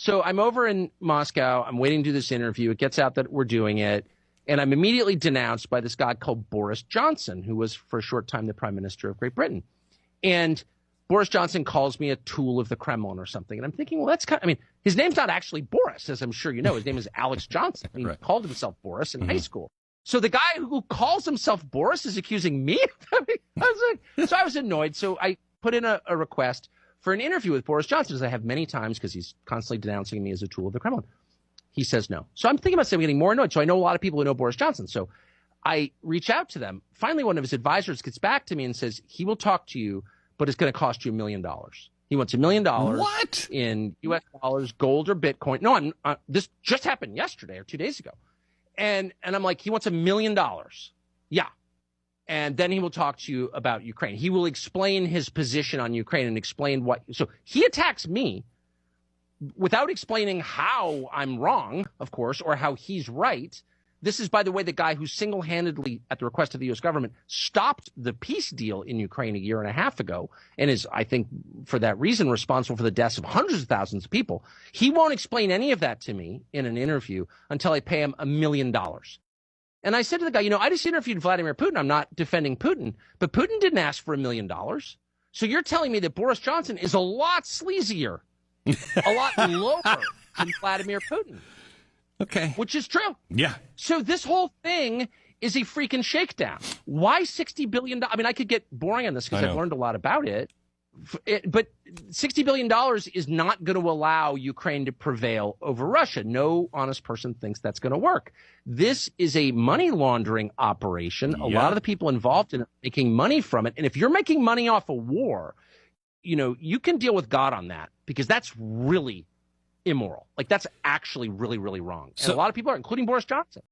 So I'm over in Moscow. I'm waiting to do this interview. It gets out that we're doing it. And I'm immediately denounced by this guy called Boris Johnson, who was for a short time the prime minister of Great Britain. And Boris Johnson calls me a tool of the Kremlin or something. And I'm thinking, well, that's kind of, I mean, his name's not actually Boris, as I'm sure you know. His name is Alex Johnson. He called himself Boris in high school. So the guy who calls himself Boris is accusing me? So I was annoyed. So I put in a request for an interview with Boris Johnson, as I have many times because he's constantly denouncing me as a tool of the Kremlin. He says no. So I'm thinking about saying I'm getting more annoyed. So I know a lot of people who know Boris Johnson. So I reach out to them. Finally, one of his advisors gets back to me and says, he will talk to you, but it's going to cost you $1 million. He wants $1 million. What? In US dollars, gold, or Bitcoin. No, this just happened yesterday or 2 days ago. And I'm like, he wants $1 million. Yeah. And then he will talk to you about Ukraine. He will explain his position on Ukraine and explain what. So he attacks me without explaining how I'm wrong, of course, or how he's right. This is, by the way, the guy who single-handedly, at the request of the U.S. government, stopped the peace deal in Ukraine a year and a half ago and is, I think, for that reason, responsible for the deaths of hundreds of thousands of people. He won't explain any of that to me in an interview until I pay him $1 million. And I said to the guy, I just interviewed Vladimir Putin. I'm not defending Putin, but Putin didn't ask for $1 million. So you're telling me that Boris Johnson is a lot sleazier, a lot lower than Vladimir Putin. Okay. Which is true. Yeah. So this whole thing is a freaking shakedown. Why $60 billion? I mean, I could get boring on this because I've learned a lot about it. But $60 billion is not going to allow Ukraine to prevail over Russia. No honest person thinks that's going to work. This is a money laundering operation. A lot of the people involved in it are making money from it. And if you're making money off a war, you can deal with God on that because that's really immoral. Like, that's actually really, really wrong. And a lot of people are, including Boris Johnson.